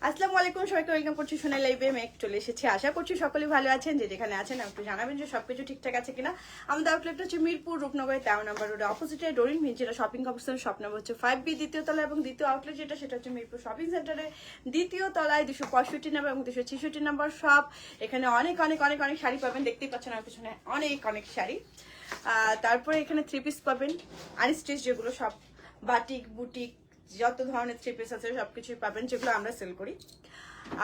আসসালামু আলাইকুম, সবাইকে ওয়েলকাম করছি সোনাই লাইভে। মেক চলে এসেছি, আশা করছি সকলে ভালো আছেন। যে যেখানে আছেন একটু জানাবেন যে সবকিছু ঠিকঠাক আছে কিনা। আমাদের আউটলেটটা হচ্ছে মিরপুর রূপনগরের 13 নম্বর রোডে অপোজিটে ডোরিন ভিঞ্চ, যেটা শপিং কমপ্লেক্সের শপ নম্বর হচ্ছে 5B দ্বিতীয় তলা, এবং দ্বিতীয় আউটলেট সেটা হচ্ছে মিরপুর শপিং সেন্টারের দ্বিতীয় তলায় 265 নম্বর এবং 266 নম্বর শপ। এখানে অনেক অনেক অনেক অনেক শাড়ি পাবেন, দেখতেই পাচ্ছেন আমার পিছনে অনেক অনেক শাড়ি। তারপরে এখানে 3 পিস পাবেন, আনস্টিচ যেগুলো সব বাটিক বুটিক যত ধরনের 3 পিস আছে সবকিছুই পাবেন, যেগুলো আমরা সেল করি।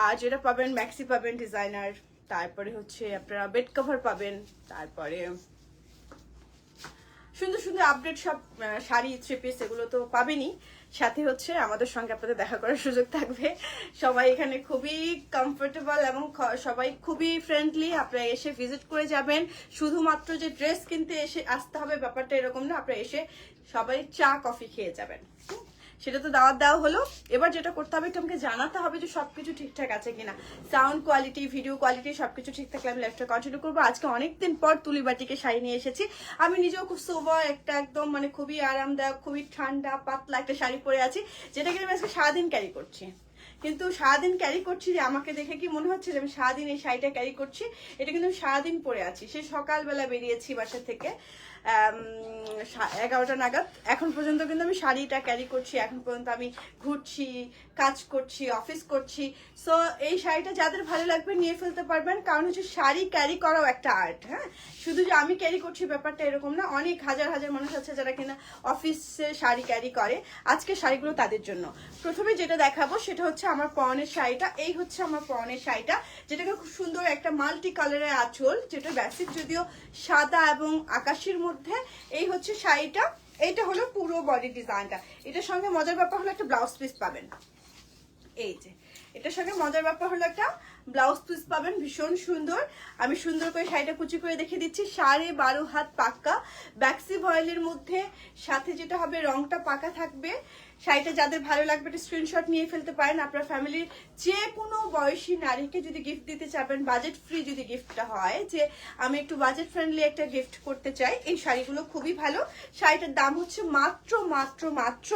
আর যেটা পাবেন ম্যাক্সি পাবেন ডিজাইনার, তারপরে হচ্ছে আপনারা বেড কভার পাবেন, তারপরে সুন্দর সুন্দর আপডেট সব শাড়ি 3 পিস এগুলো তো পাবেনই। সাথে হচ্ছে আমাদের সঙ্গে আপনাদের দেখা করার সুযোগ থাকবে। সবাই এখানে খুবই কমফোর্টেবল এবং সবাই খুবই ফ্রেন্ডলি। আপনারা এসে ভিজিট করে যাবেন। শুধুমাত্র যে ড্রেস কিনতে এসে আসতে হবে ব্যাপারটা এরকম না, আপনারা এসে সবাই চা কফি খেয়ে যাবেন। সেটা তো দাওয়াত দেওয়া হলো। এবার যেটা করতে হবে, একটু আমাকে জানাতে হবে যে সবকিছু ঠিকঠাক আছে কিনা, সাউন্ড কোয়ালিটি, ভিডিও কোয়ালিটি সবকিছু ঠিক থাকলে আমি লাইভটা কন্টিনিউ করবো। আজকে অনেকদিন পর তুলি বাটিকে শাড়ি নিয়ে এসেছি। আমি নিজেও খুব সোবার একটা একদম মানে খুবই আরামদায়ক, খুবই ঠান্ডা পাতলা একটা শাড়ি পরে আছি, যেটাকে আমি আজকে সারাদিন ক্যারি করছি। কিন্তু সারাদিন ক্যারি করছি যে আমাকে দেখে কি মনে হচ্ছে যে আমি সারাদিন এই শাড়িটা ক্যারি করছি, এটা কিন্তু আমি সারাদিন পরে আছি। সে সকালবেলা বেরিয়েছি বাসা থেকে 11টা নাগাদ, এখন পর্যন্ত কিন্তু আমি শাড়িটা ক্যারি করছি। এখন পর্যন্ত আমি ঘুরছি, কাজ করছি, অফিস করছি। সো এই শাড়িটা যাদের ভালো লাগবে নিয়ে ফেলতে পারবেন, কারণ হচ্ছে শাড়ি ক্যারি করাও একটা আর্ট। হ্যাঁ, শুধু যে আমি ক্যারি করছি ব্যাপারটা এরকম না, অনেক হাজার হাজার মানুষ আছে যারা কিনা অফিসে শাড়ি ক্যারি করে। আজকে শাড়িগুলো তাদের জন্য। প্রথমে যেটা দেখাবো সেটা হচ্ছে আমার পরনের শাড়িটা। এই হচ্ছে আমার পরনের শাড়িটা, যেটাকে খুব সুন্দর একটা মাল্টি কালারের আঁচল, যেটা বেসিক যদিও সাদা এবং আকাশের মধ্যে। এই হচ্ছে শাড়িটা, এইটা হলো পুরো বডি ডিজাইনটা। এটার সঙ্গে মজার ব্যাপার হলো একটা ব্লাউজ পিস পাবেন। এই যে এটার সঙ্গে মজার ব্যাপার হলো একটা ব্লাউজ পিস পাবেন, ভীষণ সুন্দর। আমি সুন্দর করে শাড়িটা কুচি করে দেখে দিচ্ছি। 12.5 হাত পাক্কা ব্যাক্সি ভয়েলের মধ্যে, সাথে যেটা হবে রংটা পাকা থাকবে। শাড়িটা যাদের ভালো লাগবে একটা স্ক্রিনশট নিয়ে ফেলতে পারেন। আপনার ফ্যামিলির যে কোনো বয়সী নারীকে যদি গিফট দিতে চাবেন, বাজেট ফ্রি যদি গিফটটা হয়, যে আমি একটু বাজেট ফ্রেন্ডলি একটা গিফট করতে চাই, এই শাড়িগুলো খুবই ভালো। শাড়িটার দাম হচ্ছে মাত্র মাত্র মাত্র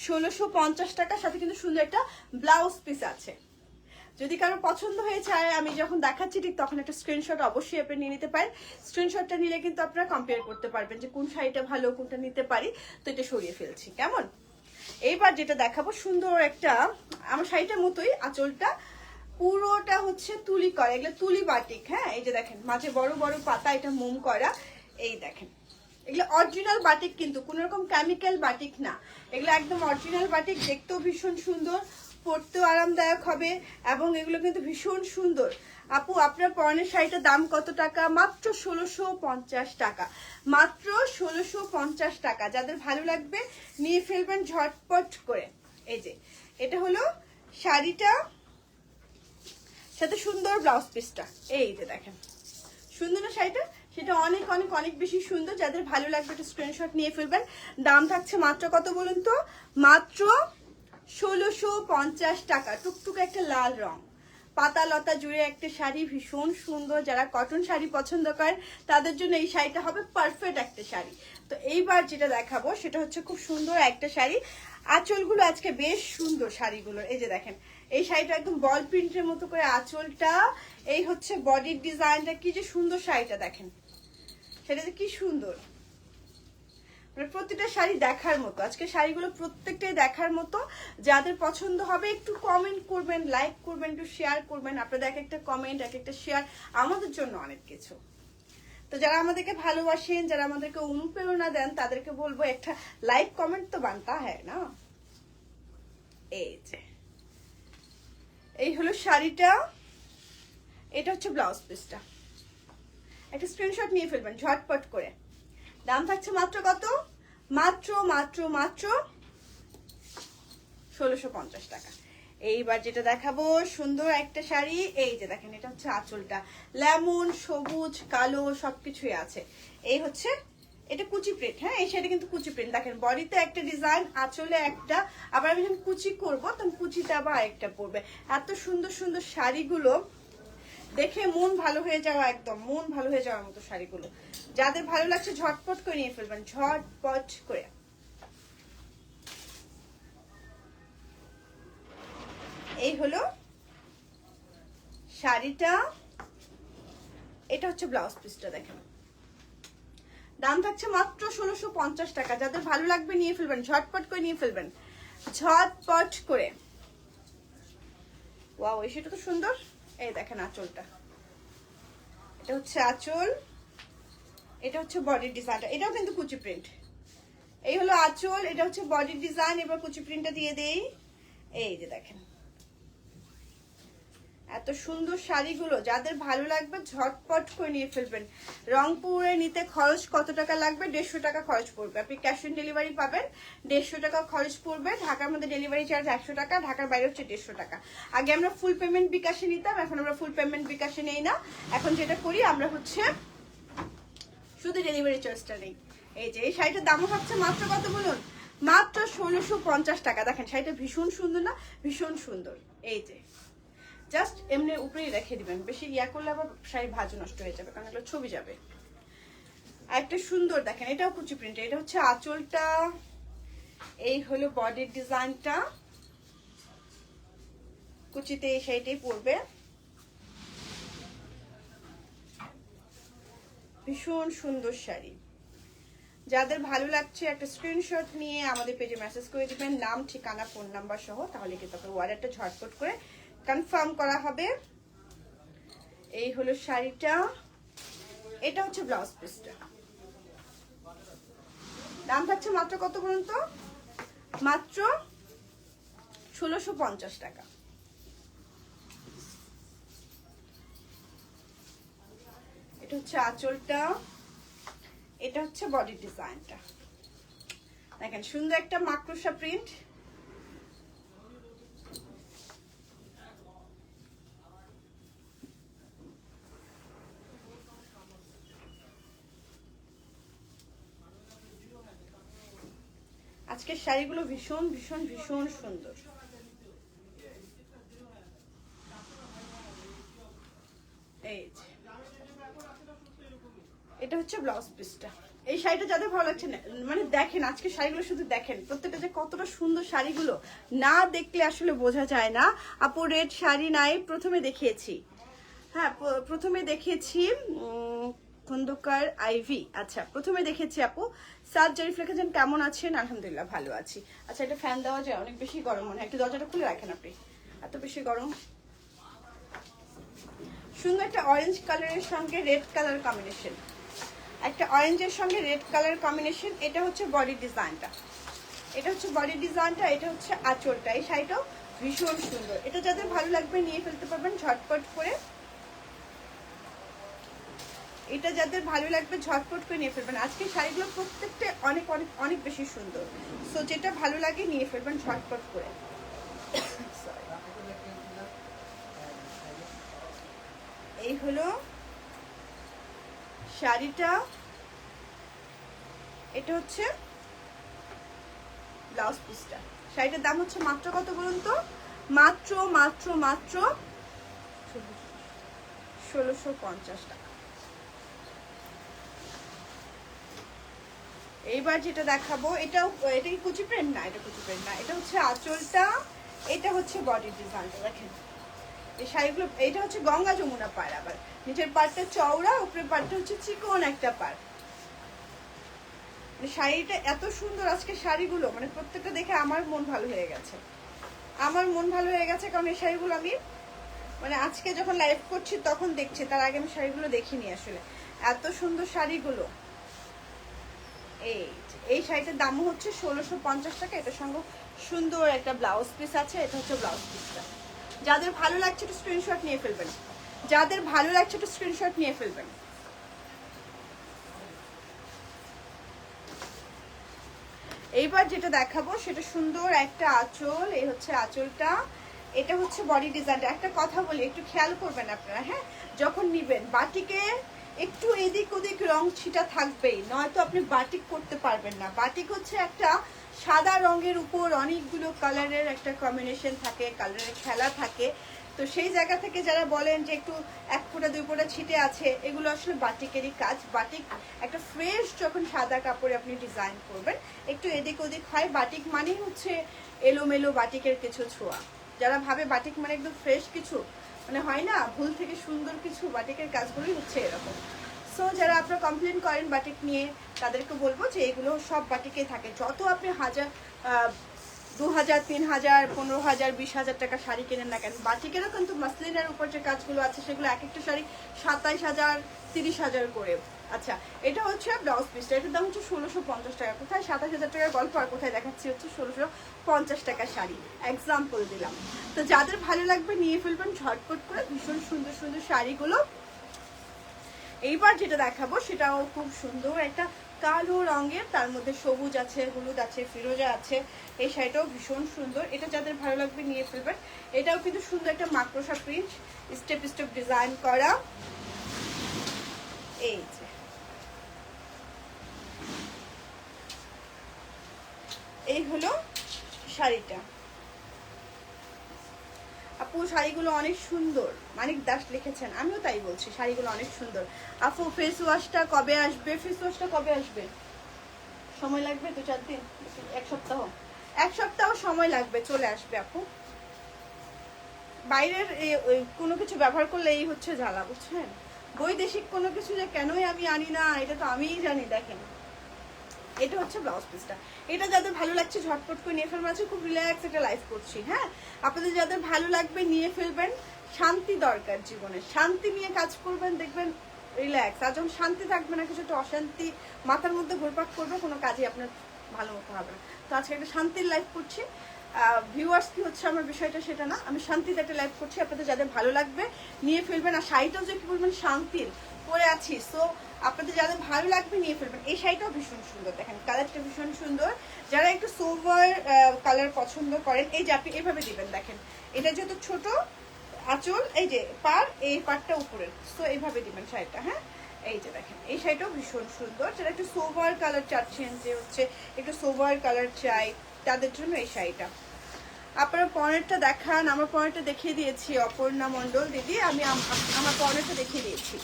1650 টাকা, সাথে কিন্তু সুন্দর একটা ব্লাউজ পিস আছে। যদি কারো পছন্দ হয়ে যায়, আমি যখন দেখাচ্ছি ঠিক তখন একটা স্ক্রিনশট অবশ্যই আপনি নিয়ে নিতে পারেন। স্ক্রিনশটটা নিলে কিন্তু আপনারা কম্পেয়ার করতে পারবেন যে কোন শাড়িটা ভালো, কোনটা নিতে পারি। তো এটা সরিয়ে ফেলছি, কেমন। এইবার যেটা দেখাবো সুন্দর একটা, আমার শাড়িটার মতোই আঁচলটা পুরোটা হচ্ছে তুলি করা, এগুলো তুলি বাটিক। হ্যাঁ, এই যে দেখেন মাঝে বড় বড় পাতা, এটা মোম করা। এই দেখেন এগুলো অরিজিনাল বাটিক, কিন্তু কোন রকম কেমিক্যাল বাটিক না, এগুলো একদম অরিজিনাল বাটিক। দেখতেও ভীষণ সুন্দর, পরতেও আরামদায়ক হবে, এবং এগুলো কিন্তু ভীষণ সুন্দর। আপু, আপনার পরনের শাড়িটার দাম কত টাকা? মাত্র 1650 টাকা, মাত্র 1650 টাকা। যাদের ভালো লাগবে নিয়ে ফেলবেন ঝটপট করে। এই যে এটা হলো শাড়িটা, সাথে সুন্দর ব্লাউজ পিসটা। এই যে দেখেন সুন্দর না শাড়িটা, সেটা অনেক অনেক অনেক বেশি সুন্দর। যাদের ভালো লাগবে একটা স্ক্রিনশট নিয়ে ফেলবেন। দাম থাকছে মাত্র কত বলুন তো? মাত্র 1650 টাকা। টুকটুক একটা লাল রং, পাতা লতা জুড়ে একটা শাড়ি, ভীষণ সুন্দর। যারা কটন শাড়ি পছন্দ করেন তাদের জন্য এই শাড়িটা হবে পারফেক্ট একটা শাড়ি। তো এইবার যেটা দেখাবো সেটা হচ্ছে খুব সুন্দর একটা শাড়ি। আঁচলগুলো আজকে বেশ সুন্দর শাড়িগুলোর। এই যে দেখেন এই শাড়িটা একদম বল প্রিন্টের মতো করে আঁচলটা, এই হচ্ছে বডির ডিজাইনটা, কি যে সুন্দর শাড়িটা দেখেন, সেটা যে কি সুন্দর। প্রতিটা শাড়ি দেখার মতো, আজকে শাড়িগুলো প্রত্যেকটাই দেখার মতো। যাদের পছন্দ হবে একটু কমেন্ট করবেন, লাইক করবেন, একটু শেয়ার করবেন। আপনাদের এক একটা কমেন্ট, এক একটা শেয়ার আমাদের জন্য অনেক কিছু। তো যারা আমাদেরকে ভালোবাসেন, যারা আমাদেরকে অনুপ্রেরণা দেন, তাদেরকে বলবো একটা লাইক কমেন্ট তো বানতা হ্যায় না। এই যে এই হলো শাড়িটা, এটা হচ্ছে ব্লাউজ পিসটা। একটা স্ক্রিনশট নিয়ে ফেলবেন ঝটপট করে। দাম থাকছে মাত্র কত? মাত্র মাত্র মাত্র 1650 টাকা। এইবার যেটা দেখাবো সুন্দর একটা শাড়ি। এই যে দেখেন এটা হচ্ছে আঁচলটা, লেমন, সবুজ, কালো সবকিছুই আছে। এই হচ্ছে এটা কুচি প্রিন্ট। হ্যাঁ, এই শাড়ি কিন্তু কুচি প্রিন্ট। দেখেন বডিতে একটা ডিজাইন, আঁচলে একটা, আবার আমি যখন কুচি করবো তখন কুচিতে আবার আরেকটা পড়বে। এত সুন্দর সুন্দর শাড়িগুলো দেখে মন ভালো হয়ে যাওয়া, একদম মন ভালো হয়ে যাওয়ার মতো শাড়িগুলো। যাদের ভালো লাগছে ঝটপট করে নিয়ে ফেলবেন, ঝটপট করে। এই হলো শাড়িটা এটা হচ্ছে ব্লাউজ পিসটা, দেখেন দাম থাকছে মাত্র 1650 টাকা। যাদের ভালো লাগবে নিয়ে ফেলবেন, ঝটপট করে নিয়ে ফেলবেন, ঝটপট করে। ওয়াও, এই সেটা তো সুন্দর। এই দেখেন আঁচলটা, এটা হচ্ছে আঁচল, এটা হচ্ছে বডির ডিজাইনটা, এটাও কিন্তু কুচি প্রিন্ট। এই হলো আঁচল, এটা হচ্ছে বডির ডিজাইন। এবার কুচি প্রিন্টটা দিয়ে দেই। এই যে দেখেন এত সুন্দর শাড়িগুলো, যাদের ভালো লাগবে ঝটপট করে নিয়ে ফেলবেন। রংপুরে নিতে খরচ কত টাকা লাগবে? 150 টাকা খরচ পড়বে। আপনি ক্যাশ অন ডেলিভারি পাবেন, 150 টাকা খরচ পড়বে। ঢাকার মধ্যে ডেলিভারি চার্জ 100 টাকা, ঢাকার বাইরে হচ্ছে 150 টাকা। আগে আমরা ফুল পেমেন্ট বিকাশে নিতাম, এখন আমরা ফুল পেমেন্ট বিকাশে নেই না। এখন যেটা করি আমরা হচ্ছে শুধু ডেলিভারি চার্জটা নেই। এই যে এই শাড়িটার দামও হচ্ছে মাত্র কত বলুন? মাত্র 1650 টাকা। দেখেন শাড়িটা ভীষণ সুন্দর না? ভীষণ সুন্দর। এই যে জাস্ট এমনি উপরেই রেখে দিবেন, বেশি ইয়া করলে আবার শাড়ি ভাঁজ নষ্ট হয়ে যাবে, কারণ এগুলো ছবি যাবে। আর একটা সুন্দর দেখেন, এটাও কুচি প্রিন্ট, এটা হচ্ছে আঁচলটা, এই হলো বডির ডিজাইনটা। কুচিতে এই শাড়িটাই পরবে, ভীষণ সুন্দর শাড়ি। যাদের ভালো লাগছে একটা স্ক্রিনশট নিয়ে আমাদের পেজে মেসেজ করে দিবেন, নাম, ঠিকানা, ফোন নাম্বার সহ, তাহলে কিন্তু আপনার অর্ডারটা ঝটপট করে কনফার্ম করা হবে। এই হলো শাড়িটা, এটা হচ্ছে ব্লাউজ পিসটা। দাম থাকছে মাত্র কত বলুন তো? মাত্র 1650 টাকা। এটা হচ্ছে আঁচলটা, এটা হচ্ছে বডি ডিজাইনটা। দেখেন সুন্দর একটা মাকড়সা প্রিন্ট। আজকের শাড়িগুলো ভীষণ ভীষণ ভীষণ সুন্দর। এই এটা হচ্ছে ব্লাউজ পিসটা। এই শাড়িটা যাদের ভালো লাগছে না, মানে দেখেন আজকে শাড়িগুলো শুধু দেখেন, প্রত্যেকটা যে কতটা সুন্দর শাড়িগুলো, না দেখলে আসলে বোঝা যায় না। আপু রেড শাড়ি নাই, প্রথমে দেখিয়েছি। হ্যাঁ প্রথমে দেখিয়েছি খন্দকার আইভি। আচ্ছা প্রথমে দেখেছি আপু। সাদ জরিফ লিখেছেন কেমন আছেন? আলহামদুলিল্লাহ ভালো আছি। আচ্ছা এটা ফ্যান দেওয়া যায়, অনেক বেশি গরম মনে হয়, একটু দরজাটা খুলে রাখেন আপনি, এত বেশি গরম। সুন্দর একটা অরেঞ্জ কালারের সঙ্গে রেড কালার কম্বিনেশন, একটা অরেঞ্জের সঙ্গে রেড কালার কম্বিনেশন। এটা হচ্ছে বডি ডিজাইনটা, এটা হচ্ছে বডি ডিজাইনটা, এটা হচ্ছে আঁচলটা। এই শাড়িটাও ভীষণ সুন্দর। এটা যাদের ভালো লাগবে নিয়ে ফেলতে পারবেন ঝটপট করে। এটা যাদের ভালো লাগবে ঝটপট করে নিয়ে ফেলবেন। আজকে শাড়িগুলো প্রত্যেকটা অনেক অনেক অনেক বেশি সুন্দর। সো যেটা ভালো লাগে নিয়ে ফেলবেন ঝটপট করে। এই হলো শাড়িটা, এটা হচ্ছে ব্লাউজ পিসটা। শাড়িটার দাম হচ্ছে মাত্র কত বলুন তো? মাত্র মাত্র মাত্র 1650 টাকা। এইবার যেটা দেখাবো, এটা কি কুচি প্রিন্ট না? এটা কুচি প্রিন্ট না, এটা হচ্ছে আঁচলটা, এটা হচ্ছে বডি ডিজাইনটা। দেখেন এই শাড়িগুলো, এটা হচ্ছে গঙ্গা যমুনা পাড়, আবার নিচের পাড়টা চওড়া, উপরের পাড়টা হচ্ছে চিকন একটা পাড়। মানে শাড়িটা এত সুন্দর আজকে শাড়িগুলো, মানে প্রত্যেকটা দেখে আমার মন ভালো হয়ে গেছে, আমার মন ভালো হয়ে গেছে। কারণ এই শাড়িগুলো আমি মানে আজকে যখন লাইভ করছি তখন দেখছি, তার আগে আমি শাড়িগুলো দেখিনি আসলে। এত সুন্দর শাড়িগুলো। এই শাড়িটার দাম হচ্ছে 1650 টাকা। এটার সঙ্গে সুন্দর একটা ব্লাউজ পিস আছে, এটা হচ্ছে ব্লাউজ পিসটা। যাদের ভালো লাগছে একটু স্ক্রিনশট নিয়ে ফেলবেন, যাদের ভালো লাগছে একটু স্ক্রিনশট নিয়ে ফেলবেন। এইবার যেটা দেখাবো সেটা সুন্দর একটা আঁচল, এই হচ্ছে আঁচলটা, এটা হচ্ছে বডি ডিজাইনটা। একটা কথা বলি, একটু খেয়াল করবেন আপনারা, হ্যাঁ যখন নিবেন বাটিকে একটু এদিক ওদিক রং ছিটা থাকবেই, নয়তো আপনি বাটিক করতে পারবেন না। বাটিক হচ্ছে একটা সাদা রঙের উপর অনেকগুলো কালারের একটা কম্বিনেশন থাকে, কালারের খেলা থাকে। তো সেই জায়গা থেকে যারা বলেন যে একটু 1 ফোঁটা 2 ফোঁটা ছিটে আছে, এগুলো আসলে বাটিকেরই কাজ। বাটিক একটা ফ্রেশ যখন সাদা কাপড়ে আপনি ডিজাইন করবেন, একটু এদিক ওদিক হয়। বাটিক মানেই হচ্ছে এলোমেলো বাটিকের কিছু ছোঁয়া। যারা ভাবে বাটিক মানে একদম ফ্রেশ কিছু, মানে হয় না ভুল থেকে সুন্দর কিছু, বাটিকের কাজগুলোই হচ্ছে এরকম। সো যারা আপনারা কমপ্লেন করেন বাটিক নিয়ে, তাদেরকে বলবো যে এগুলো সব বাটিকে থাকে। যত আপনি 2000, 3000, 15000, 20000 টাকা শাড়ি কেনেন না কেন, বাটিকেরও কিন্তু মাসলিনের উপর যে কাজগুলো আছে সেগুলো এক একটা শাড়ি 27000, 30000 করে। আচ্ছা, এটা হচ্ছে ব্লাউজ পিসটা, এটার দাম হচ্ছে 1650 টাকা। কোথায় 27000 টাকার গল্প, আর কোথায় দেখাচ্ছি হচ্ছে 1650 টাকা শাড়ি, এক্সাম্পল দিলাম। তো যাদের ভালো লাগবে নিয়ে ফেলবেন ঝটপট করে, ভীষণ সুন্দর সুন্দর শাড়িগুলো। এইবার যেটা দেখাবো সেটাও খুব সুন্দর, একটা কালো রঙের, তার মধ্যে সবুজ আছে, হলুদ আছে, ফিরোজা আছে। এই শাড়িটাও ভীষণ সুন্দর, এটা যাদের ভালো লাগবে নিয়ে ফেলবেন। এটাও কিন্তু সুন্দর একটা মাকড়সা প্রিন্ট, স্টেপ স্টেপ ডিজাইন করা। এই যে এই হলো শাড়িটা। আপু শাড়িগুলো অনেক সুন্দর, মানিক দাস লিখেছেন, আমিও তাই বলছি, শাড়িগুলো অনেক সুন্দর। আপু ফেস ওয়াশটা কবে আসবে? ফেস ওয়াশটা কবে আসবে? সময় লাগবে 2-4 দিন, 1 সপ্তাহ সময় লাগবে, চলে আসবে আপু। বাইরের কোনো কিছু ব্যবহার করলে এই হচ্ছে জ্বালা, বুঝছেন? বৈদেশিক কোনো কিছু যে কেনই আমি আনি না, এটা তো আমিই জানি। দেখেন এটা হচ্ছে ব্লাউজ পিসটা, এটা যাদের ভালো লাগছে ঝটপট করে নিয়ে ফেলবেন। আছে খুব রিল্যাক্স একটা লাইফ করছি, হ্যাঁ আপনাদের যাদের ভালো লাগবে নিয়ে ফেলবেন। শান্তি দরকার জীবনে, শান্তি নিয়ে কাজ করবেন, দেখবেন রিল্যাক্স। আর যখন শান্তি থাকবে না, কিছু একটা অশান্তি মাথার মধ্যে ঘুরপাক করবে, কোনো কাজই আপনার ভালো মতো হবে না। তো আজকে একটা শান্তির লাইফ করছি। ভিউয়ার্স কি হচ্ছে আমার বিষয়টা সেটা না, আমি শান্তিতে একটা লাইফ করছি। আপনাদের যাদের ভালো লাগবে নিয়ে ফেলবেন। আর শাড়িটাও যে কি বলবেন শান্তির পরে আছি, সো আপনাদের যাদের ভালো লাগবে নিয়ে ফেলবেন। এই শাড়িটাও ভীষণ সুন্দর, দেখেন কালারটা ভীষণ সুন্দর। যারা একটু সোভার কালার পছন্দ করেন, এই যে আপনি এভাবে দিবেন, দেখেন এটা যেহেতু ছোট আঁচল, এই যে এই পাড়টা উপরের, সো এইভাবে দিবেন শাড়িটা। হ্যাঁ এই যে দেখেন এই শাড়িটাও ভীষণ সুন্দর। যারা একটু সোভার কালার চাচ্ছেন, যে হচ্ছে একটু সোভার কালার চাই, তাদের জন্য এই শাড়িটা। আপনারা পরেরটা দেখান। আমার পরেরটা দেখিয়ে দিয়েছি অপর্ণা মণ্ডল দিদি, আমি আমার পরেরটা দেখিয়ে দিয়েছি।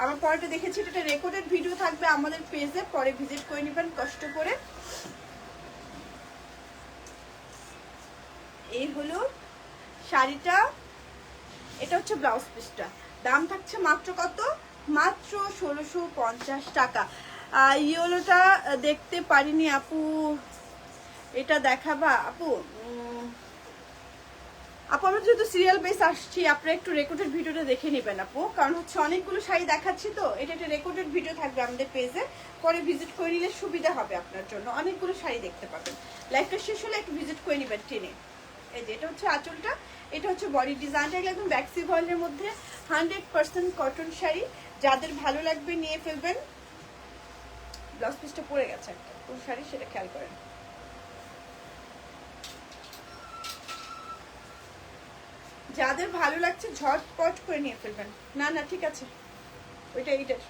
আমার পরেরটা দেখেছি, এটা রেকর্ডেড ভিডিও থাকবে আমাদের পেজে, পরে ভিজিট করে নেবেন কষ্ট করে। এই হলো শাড়িটা, এটা হচ্ছে ব্লাউজ পিসটা। দাম থাকছে মাত্র কত? মাত্র 1650 টাকা। ইয়েলোটা দেখতে পারিনি আপু, এটা দেখাবা আপু? আপু আমরা যেহেতু সিরিয়াল বেস আসছি, আপনারা একটু রেকর্ডেড ভিডিওটা দেখে নেবেন আপু, কারণ হচ্ছে অনেকগুলো শাড়ি দেখাচ্ছি তো, এটা একটা রেকর্ডেড ভিডিও থাকবে আমাদের পেজে, পরে ভিজিট করে নিলে সুবিধা হবে আপনার জন্য, অনেকগুলো শাড়ি দেখতে পাবেন। লাইফটা শেষ হলে একটু ভিজিট করে নেবেন টেনে। এই যে এটা হচ্ছে আঁচলটা, এটা হচ্ছে বডি ডিজাইনটা, একদম ব্যাক্সি ভয়েলের মধ্যে 100% কটন শাড়ি। যাদের ভালো লাগবে নিয়ে ফেলবেন। ব্লাউজ পিসটা পরে গেছে একটা, কোন শাড়ি সেটা খেয়াল করেন। যাদের ভালো লাগছে ঝটপট করে নিয়ে ফেলবেন। না না ঠিক আছে, ওইটা এইটার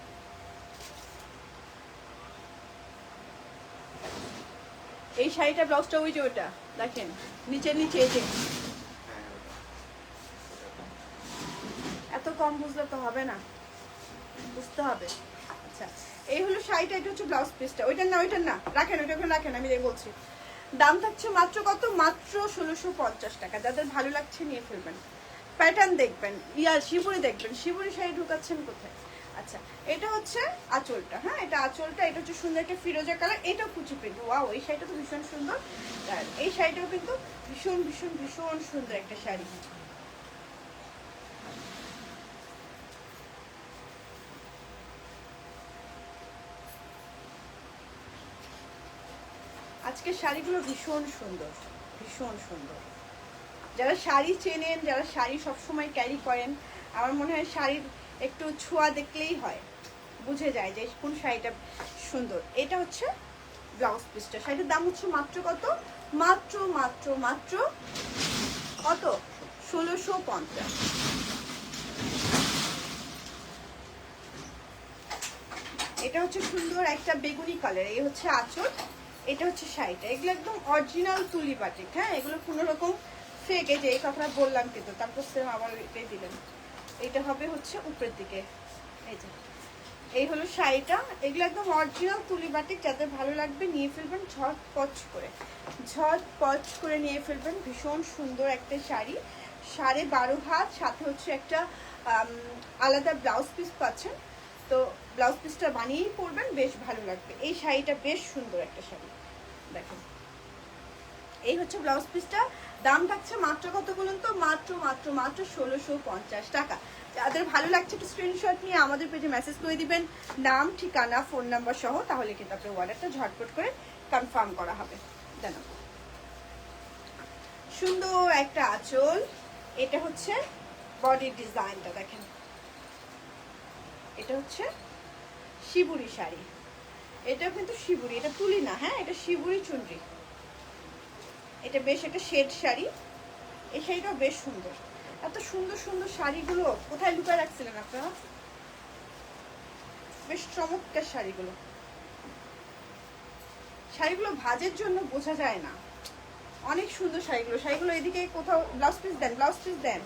এই শাড়িটা ব্লাউজটা ওই যে ওটা দেখেন নিচে নিচে, এই যে এত কম বুঝলে তো হবে না, বুঝতে হবে। আচ্ছা এই হলো শাড়িটা, এটা হচ্ছে ব্লাউজ পিসটা। ওইটার না রাখেন, ওইটা রাখেন, আমি বলছি। দাম থাকছে মাত্র কত? মাত্র 1650 টাকা। যাদের ভালো লাগছে নিয়ে ফেলবেন। প্যাটার্ন দেখবেন, শিবুরি দেখবেন, শিবুরি শাড়ি ঢুকাচ্ছেন কোথায়? আচ্ছা এটা হচ্ছে আঁচলটা, হ্যাঁ এটা আঁচলটা, এটা হচ্ছে সুন্দর একটা ফিরোজা কালার, এটাও কুচি প্রিন্ট। ওয়াও এই শাড়িটা তো ভীষণ সুন্দর। এই শাড়িটাও কিন্তু ভীষণ ভীষণ ভীষণ সুন্দর একটা শাড়ি। আজকের শাড়িগুলো ভীষণ সুন্দর, ভীষণ সুন্দর। যারা শাড়ি চেনেন, যারা শাড়ি সবসময় ক্যারি করেন, আমার মনে হয় শাড়ির একটু ছোঁয়া দেখলেই হয়, বুঝে যায় যে কোন শাড়িটা সুন্দর। এটা হচ্ছে ব্লাউজ পিসটা। শাড়িটার দাম হচ্ছে মাত্র কত? মাত্র মাত্র মাত্র কত? 1650। এটা হচ্ছে সুন্দর একটা বেগুনি কালার, এই হচ্ছে আঁচল, এটা হচ্ছে শাড়িটা। এগুলো একদম অরিজিনাল তুলি বাটিক, হ্যাঁ এগুলো কোনো রকম ফেক, এই যে এই কথাটা বললাম কিন্তু তারপর সেম আবার এটাই দিলেন। এটা হবে হচ্ছে উপরের দিকে, এই যে এই হলো শাড়িটা। এগুলো একদম অরিজিনাল তুলি বাটিক। যাদের ভালো লাগবে নিয়ে ফেলবেন ঝটপট করে, ঝটপট করে নিয়ে ফেলবেন। ভীষণ সুন্দর একটা শাড়ি, 12.5 হাত, সাথে হচ্ছে একটা আলাদা ব্লাউজ পিস পাচ্ছেন। তো ব্লাউজ পিসটা বানিয়েই পরবেন, বেশ ভালো লাগবে। এই শাড়িটা বেশ সুন্দর একটা শাড়ি, দেখেন এই হচ্ছে ব্লাউজ পিসটা। দাম থাকছে মাত্র কত বলুন তো? মাত্র মাত্র মাত্র 1650 টাকা। যাদের ভালো লাগছে একটু স্ক্রিনশট নিয়ে আমাদের পেজে মেসেজ করে দিবেন, নাম, ঠিকানা, ফোন নাম্বার সহ, তাহলে কিন্তু আপনার অর্ডারটা ঝটপট করে কনফার্ম করা হবে। জানাব সুন্দর একটা আঁচল, এটা হচ্ছে বডির ডিজাইনটা দেখেন, এটা হচ্ছে শিবুরি শাড়ি, এটা কিন্তু শিবুরি, এটা তুলি না, হ্যাঁ এটা শিবুরি চুনরি। এটা বেশ একটা শেড শাড়ি, এই শাড়িটাও বেশ সুন্দর। এত সুন্দর সুন্দর শাড়িগুলো কোথায় লুকায় রাখছিলেন আপনারা? বেশ চমৎকার শাড়িগুলো, শাড়িগুলো ভাজের জন্য বোঝা যায় না, অনেক সুন্দর শাড়িগুলো। শাড়িগুলো এদিকে কোথাও ব্লাউজ পিস দেন, ব্লাউজ পিস দেন।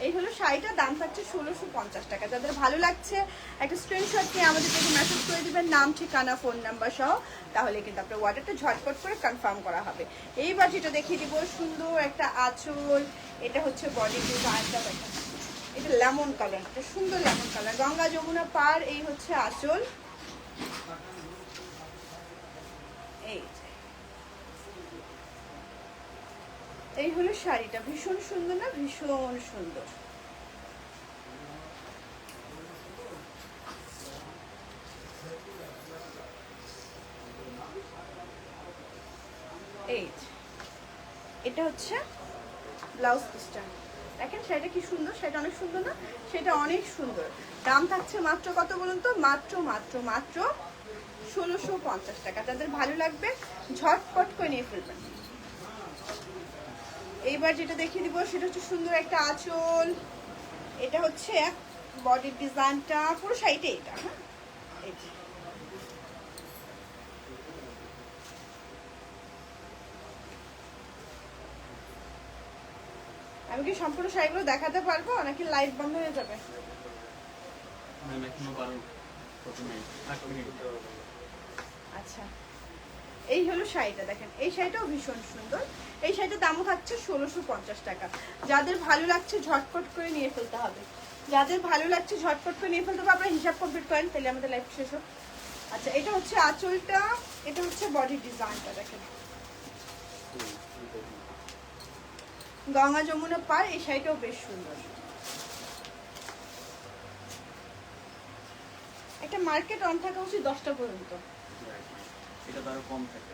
এই হলো শাড়িটা, দাম থাকছে 1650 টাকা। যাদের ভালো লাগছে একটা স্ক্রিনশট নিয়ে আমাদের কাছে মেসেজ করে দিবেন, নাম, ঠিকানা, ফোন নাম্বার সহ, তাহলে কিন্তু আপনার অর্ডারটা ঝটপট করে কনফার্ম করা হবে। এইবার যেটা দেখিয়ে দিব, সুন্দর একটা আঁচল, এটা হচ্ছে বডি ডিজাইনটা দেখেন, এটা লেমন কালার, এটা সুন্দর লেমন কালার, গঙ্গা যমুনা পার। এই হচ্ছে আঁচল, এই হলো শাড়িটা, ভীষণ সুন্দর না? ভীষণ সুন্দর। এই এটা হচ্ছে ব্লাউজ পিসটা, দেখেন শাড়িটা কি সুন্দর, শাড়িটা অনেক সুন্দর না? সেটা অনেক সুন্দর। দাম থাকছে মাত্র কত বলুন তো? মাত্র মাত্র মাত্র 1650 টাকা। যাদের ভালো লাগবে ঝটপট করে নিয়ে ফেলবেন। এইবার যেটা দেখিয়ে দিব সেটা হচ্ছে সুন্দর একটা আঁচল, এটা হচ্ছে বডির ডিজাইনটা, পুরো শাড়িটা এটা, হ্যাঁ এই যে আমি কি সম্পূর্ণ শাড়িগুলো দেখাতে পারবো নাকি লাইভ বন্ধ হয়ে যাবে? আচ্ছা, এই হলো শাড়িটা দেখেন, এই শাড়িটাও ভীষণ সুন্দর। এই শাড়িটার দামও থাকছে 1650 টাকা। যাদের ভালো লাগছে ঝটপট করে নিয়ে ফেলতে হবে, যাদের ভালো লাগছে ঝটপট করে নিয়ে ফেলতে হবে। আপনারা হিসাব কমপ্লিট করেন, তাহলে আমাদের লাইফ শেষ হোক। আচ্ছা, এটা হচ্ছে আঁচলটা, এটা হচ্ছে বডি ডিজাইনটা দেখেন, গঙ্গা যমুনা পার। এই শাড়িটাও বেশ সুন্দর। একটা মার্কেট অন থাকা উচিত 10টা পর্যন্ত, এটা তো আরো কম থাকে।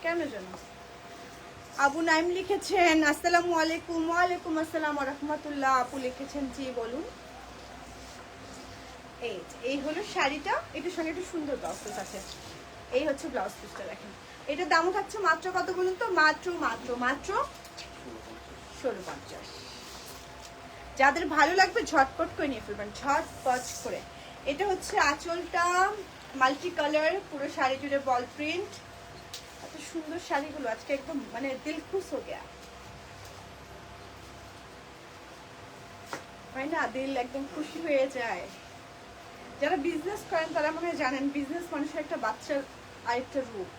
কেন জানো? আবু নাইম লিখেছেন আসসালামু আলাইকুম। ওয়ালাইকুম আসসালাম ওয়া রাহমাতুল্লাহ। আপু লিখেছেন জি বলুন। এই হলো শাড়িটা, এটার সঙ্গে একটা সুন্দর ব্লাউজ পিস আছে। এই হচ্ছে ব্লাউজ পিসটা দেখেন, এটার দামও থাকছে মাত্র কত বলুন তো? মাত্র মাত্র মাত্র 1650। যাদের ভালো লাগবে ঝটপট করে নিয়ে ফেলবেন, ঝটপট করে। এটা হচ্ছে আঁচলটা, মাল্টি কালার, পুরো শাড়ি জুড়ে বল প্রিন্ট। এত সুন্দর শাড়িগুলো আজকে একদম মানে দিল খুশ হয়ে গেয়া, হয় না? দিল একদম খুশি হয়ে যায়। যারা বিজনেস করেন তারা মনে হয় জানেন, বিজনেস মানুষের একটা বাচ্চার আরেকটা রূপ।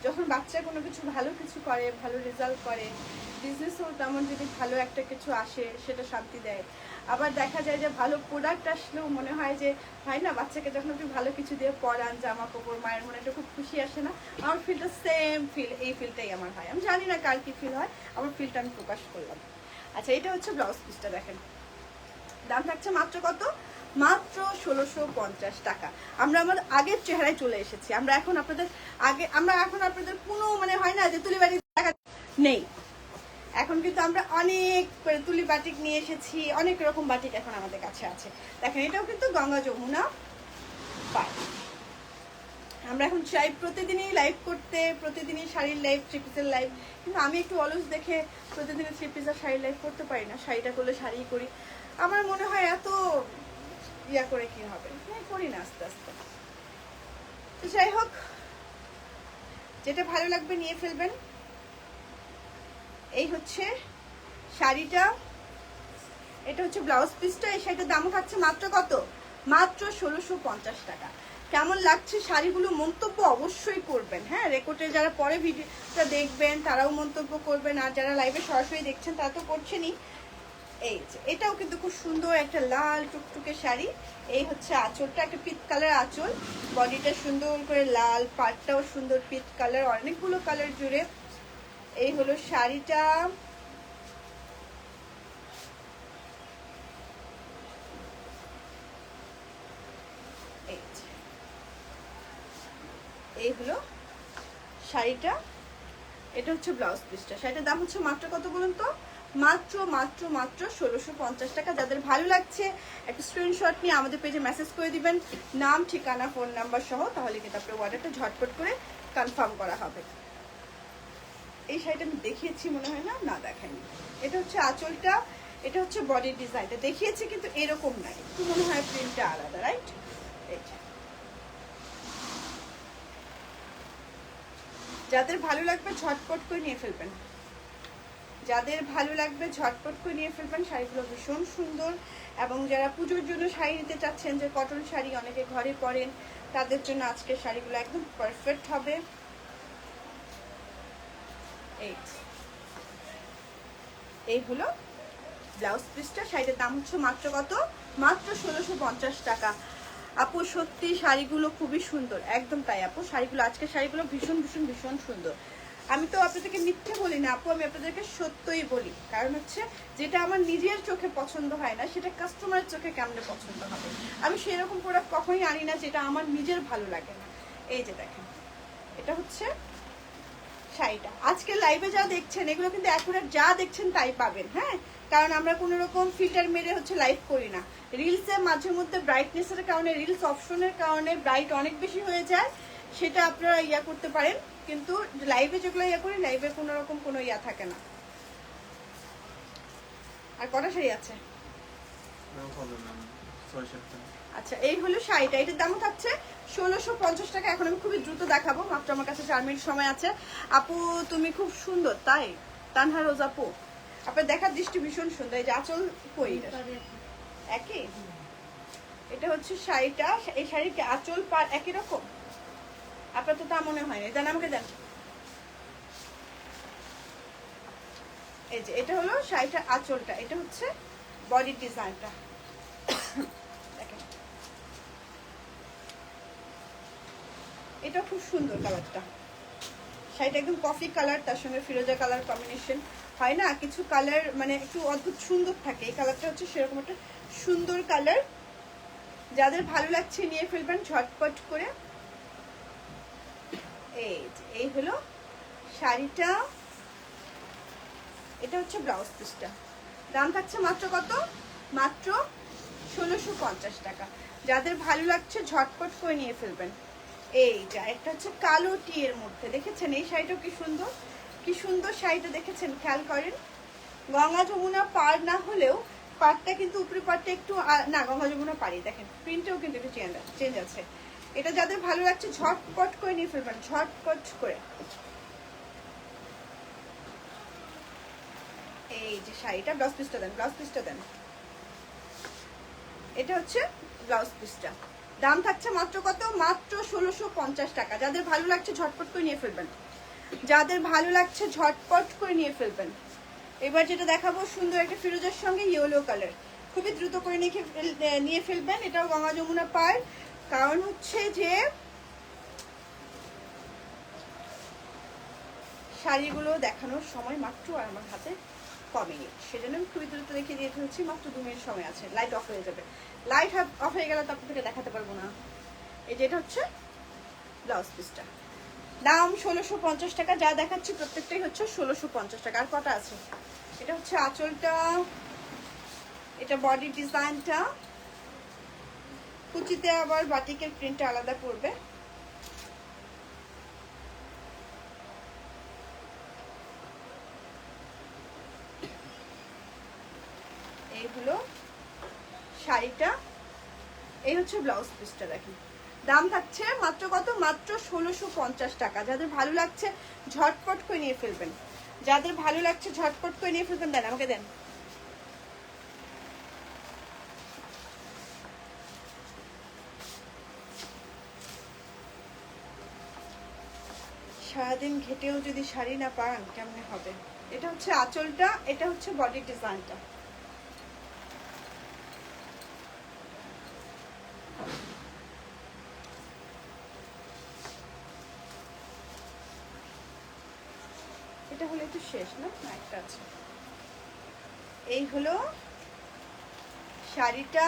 যখন বাচ্চা কোনো কিছু ভালো কিছু করে, ভালো রেজাল্ট করে, বিজনেসও তেমন যদি ভালো একটা কিছু আসে সেটা শান্তি দেয়। আবার দেখা যায় যে ভালো প্রোডাক্ট আসলেও মনে হয় যে, হয় না, বাচ্চাকে যখন আপনি ভালো কিছু দিয়ে পরান, জামা কাপড়, মায়ের মনে একটা খুব খুশি আসে না? আমার ফিলটা সেম ফিল, এই ফিলটাই আমার হয়। আমি জানি না কার কি ফিল হয়, আমার ফিলটা আমি প্রকাশ করলাম। আচ্ছা, এটা হচ্ছে ব্লাউজ পিসটা দেখেন, দাম থাকছে মাত্র কত? মাত্র 1650 টাকা। আমরা আমাদের আগের চেহারায় চলে এসেছি। আমরা এখন আপনাদের কোনো মানে হয় না যে তুলি বাটিক দেখা নেই। এখন কিন্তু আমরা অনেক তুলি বাটিক নিয়ে এসেছি, অনেক রকম বাটিক এখন আমাদের কাছে আছে। দেখেন, এটাও কিন্তু গঙ্গা যমুনা পার। আমরা এখন চাই প্রতিদিনই লাইভ করতে, প্রতিদিনই শাড়ির লাইভ, থ্রি পিসের লাইভ, কিন্তু আমি একটু অলস দেখে প্রতিদিনই থ্রি পিস আর শাড়ির লাইভ করতে পারি না। শাড়িটা করলে শাড়ি করি, আমার মনে হয় এত ইয়া করে কি হবে, করি না আস্তে আস্তে। তো যাই হোক, যেটা ভালো লাগবে নিয়ে ফেলবেন। এই হচ্ছে শাড়িটা, এটা হচ্ছে ব্লাউজ পিসটা। এই শাড়িটার দামও থাকছে মাত্র কত? মাত্র 1650 টাকা। কেমন লাগছে শাড়িগুলো মন্তব্য অবশ্যই করবেন। হ্যাঁ, রেকর্ডে যারা পরে ভিডিওটা দেখবেন তারাও মন্তব্য করবেন, আর যারা লাইভে সরাসরি দেখছেন তারা তো করছেনই। এই যে এটাও কিন্তু খুব সুন্দর একটা লাল টুকটুকে শাড়ি। এই হচ্ছে আঁচলটা, একটা পিচ কালার আঁচল, বডিটা সুন্দর করে লাল, পাটটাও সুন্দর পিচ কালার, অনেকগুলো কালার জুড়ে। এই হলো শাড়িটা। এই হলো শাড়িটা, এটা হচ্ছে ব্লাউজ পিসটা। শাড়িটার দাম হচ্ছে মাত্র কত বলুন তো? মাত্র মাত্র মাত্র 1650 টাকা। যাদের ভালো লাগছে একটা স্ক্রিনশট নিয়ে আমাদের পেজে মেসেজ করে দিবেন, নাম, ঠিকানা, ফোন নাম্বার সহ, তাহলে কিন্তু আপনার অর্ডারটা ঝটপট করে কনফার্ম করা হবে। এই শাড়িটা আমি দেখিয়েছি মনে হয়, না না দেখাইনি। এটা হচ্ছে আঁচলটা, এটা হচ্ছে বডির ডিজাইনটা দেখিয়েছি, কিন্তু এরকম নাই, একটু মনে হয় প্রিন্টটা আলাদা, রাইট? এইটা যাদের ভালো লাগবে ঝটপট করে নিয়ে ফেলবেন, যাদের ভালো লাগবে ঝটপট করে নিয়ে ফেলবেন। শাড়িগুলো ভীষণ সুন্দর, এবং যারা পুজোর জন্য শাড়ি নিতে চাচ্ছেন, যে কটন শাড়ি অনেকে ঘরে পরেন, তাদের জন্য আজকের শাড়িগুলো একদম পারফেক্ট হবে। এই হলো ব্লাউজ পিসটা। শাড়িটার দাম হচ্ছে মাত্র কত? মাত্র 1650 টাকা। আপু সত্যি শাড়িগুলো খুবই সুন্দর, একদম তাই আপু, শাড়িগুলো আজকের শাড়িগুলো ভীষণ ভীষণ ভীষণ সুন্দর। আমি তো আপনাদেরকে মিথ্যে বলি না আপু, আমি আপনাদেরকে সত্যই বলি, কারণ হচ্ছে যেটা আমার নিজের চোখে পছন্দ হয় না সেটা কাস্টমারের চোখে কেমনে পছন্দ হবে। আমি সেরকম প্রোডাক্ট কখনোই আনি না যেটা আমার নিজের ভালো লাগে না। এই যে দেখেন, এটা হচ্ছে শাড়িটা। আজকে লাইভে যা দেখছেন এগুলো কিন্তু অ্যাকুরেট যা দেখছেন তাই পাবেন। হ্যাঁ, কারণ আমরা কোনো রকম ফিল্টার মেরে হচ্ছে লাইভ করি না। রিলসে মাঝে মধ্যে ব্রাইটনেসের কারণে, রিলস অপশনের কারণে ব্রাইট অনেক বেশি হয়ে যায়, সেটা আপনারা ইয়া করতে পারেন, কিন্তু লাইভে যেগুলো ইয়া করি, লাইভে কোনো রকম কোনো ইয়া থাকে না। আর কটা শাড়ি আছে? আচ্ছা, এই হলো শাড়িটা, এটার দাম থাকছে 1650 টাকা। এখন আমি খুবই দ্রুত দেখাবো, মাত্র আমার কাছে 4 মিনিট সময় আছে। আপু তুমি খুব সুন্দর, তাই? তানহা রোজ আপু, আপনার দেখার দৃষ্টি ভীষণ সুন্দর। এই যে আঁচল কই একই, এটা হচ্ছে শাড়িটা। এই শাড়ির আঁচল পার একই রকম? আপনার তো তা মনে হয় না, দেন আমাকে দেন। এই যে এটা হলো শাড়িটা আঁচলটা, এটা হচ্ছে বডির ডিজাইনটা। দেখেন এটা খুব সুন্দর কালারটা, শাড়িটা একদম কফি কালার, তার সঙ্গে ফিরোজা কালার কম্বিনেশন হয় না, কিছু কালার মানে একটু অদ্ভুত সুন্দর থাকে, এই কালারটা হচ্ছে সেরকম একটা সুন্দর কালার। যাদের ভালো লাগছে নিয়ে ফেলবেন ঝটপট করে। এই হলো শাড়িটা, এটা হচ্ছে ব্লাউজ পিসটা। দাম থাকছে মাত্র কত? মাত্র 1650 টাকা। যাদের ভালো লাগছে ঝটপট করে নিয়ে ফেলবেন। এইটা একটা হচ্ছে কালো টি এর মধ্যে, দেখেছেন এই শাড়িটাও কি সুন্দর, কি সুন্দর শাড়িটা দেখেছেন, খেয়াল করেন। গঙ্গা যমুনা পার না হলেও পাটটা কিন্তু উপরি পাটটা একটু না, গঙ্গা যমুনা পারি, দেখেন প্রিন্টটাও কিন্তু একটু চেঞ্জ আছে। এটা যাদের ভালো লাগছে ঝটপট করে নিয়ে ফেলবেন, ঝটপট করে। এই যে শাড়িটা, ব্লাউজ পিসটা দেন, ব্লাউজ পিসটা দেন। এটা হচ্ছে ব্লাউজ পিসটা, দাম থাকছে মাত্র কত? মাত্র 1650 টাকা। যাদের ভালো লাগছে ঝটপট করে নিয়ে ফেলবেন, যাদের ভালো লাগছে ঝটপট করে নিয়ে ফেলবেন। এবার যেটা দেখাবো সুন্দর একটা ফিরোজের সঙ্গে ইয়েলো কালার, খুবই দ্রুত করে নিয়ে ফেলবেন। এটাও গঙ্গা যমুনা পার, কারণ হচ্ছে যে শাড়িগুলো দেখানোর সময় মাত্র আর আমার হাতে কমেনি, সেজন্য আমি খুবই দ্রুত দেখিয়ে দিয়ে হচ্ছে, মাত্র 2 মিনিট সময় আছে, লাইট অফ হয়ে যাবে। লাইট অফ হয়ে গেলে তো আপনাদেরকে দেখাতে পারবো না। এই যেটা হচ্ছে ব্লাউজ পিসটা, দাম 1650 টাকা। যা দেখাচ্ছি প্রত্যেকটাই হচ্ছে 1650 টাকা। আর কটা আছে? এটা হচ্ছে আঁচলটা, এটা বডি ডিজাইনটা, কুচিতে আবার বাটিকের প্রিন্টটা আলাদা পড়বে। এই হলো শাড়িটা, এই হচ্ছে ব্লাউজ পিসটা। দেখেন দাম থাকছে মাত্র কত? মাত্র 1650 টাকা। যাদের ভালো লাগছে ঝটপট করে নিয়ে ফেলবেন, যাদের ভালো লাগছে ঝটপট করে নিয়ে ফেলবেন। দেন আমাকে দেন। সারাদিন ঘেটেও যদি শাড়ি না পান কেমনে হবে। এটা হচ্ছে আঁচলটা, এটা হচ্ছে বডি ডিজাইনটা। এটা হলো একটু শেষ না, না একটা আছে। এই হলো শাড়িটা,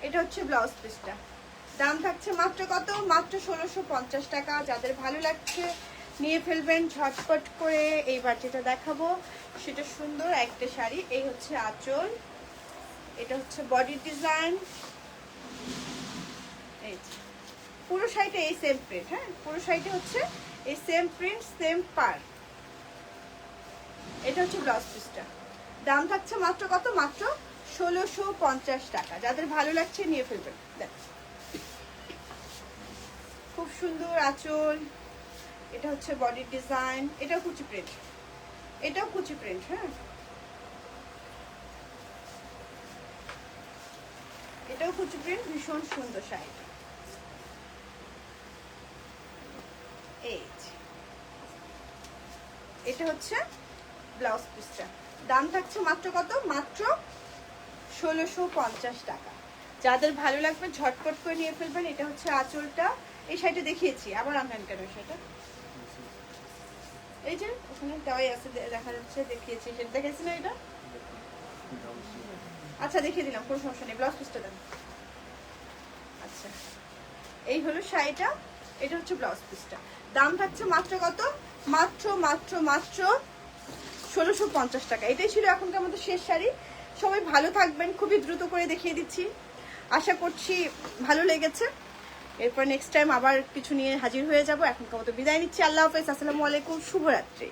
এটা হচ্ছে ব্লাউজ পিসটা। দাম থাকছে মাত্র কত? মাত্র 1650 টাকা। যাদের ভালো লাগছে নিয়ে ফেলবেন ঝটপট করে। এইবার যেটা দেখাবো সেটা সুন্দর একটা শাড়ি। এই হচ্ছে আঁচল, এটা হচ্ছে বডি ডিজাইন। এই যে পুরো শাড়িটা এই সেম প্রিন্ট, হ্যাঁ পুরো শাড়িটা হচ্ছে এই সেম প্রিন্ট, সেম পার। এটা হচ্ছে ব্লাউজ পিসটা। দাম থাকছে মাত্র কত? মাত্র 1650 টাকা। যাদের ভালো লাগছে নিয়ে ফেলবেন। দেখ খুব সুন্দর আঁচল, এটা হচ্ছে বডি ডিজাইন, এটাও কুচি প্রিন্ট, এটাও কুচি প্রিন্ট। হ্যাঁ এটাও কুচি প্রিন্ট, ভীষণ সুন্দর শাড়িটা। এই যে, এটা হচ্ছে ব্লাউজ পিসটা। দাম থাকছে মাত্র কত? মাত্র 1650 টাকা। যাদের ভালো লাগবে ঝটপট করে নিয়ে ফেলবেন। এটা হচ্ছে আঁচলটা। এই শাড়িটা দেখিয়েছি, আবার আনবেন কেন সেটা? এই যে ওখানে দেওয়াই আছে, দেখা যাচ্ছে, দেখিয়েছি। সেটা দেখেছি না এটা? আচ্ছা দেখিয়ে দিলাম, কোনো সমস্যা নেই। ব্লাউজ পিসটা দেন। আচ্ছা এই হলো শাড়িটা, এটা হচ্ছে ব্লাউজ পিসটা। দাম থাকছে মাত্র কত? মাত্র মাত্র মাত্র 1650 টাকা। এটাই ছিল এখনকার মতো শেষ শাড়ি। সবাই ভালো থাকবেন, খুবই দ্রুত করে দেখিয়ে দিচ্ছি। আশা করছি ভালো লেগেছে। এরপর নেক্সট টাইম আবার কিছু নিয়ে হাজির হয়ে যাব। এখনকার মতো বিদায় নিচ্ছি। আল্লাহ হাফেজ, আসসালামু আলাইকুম, শুভরাত্রি।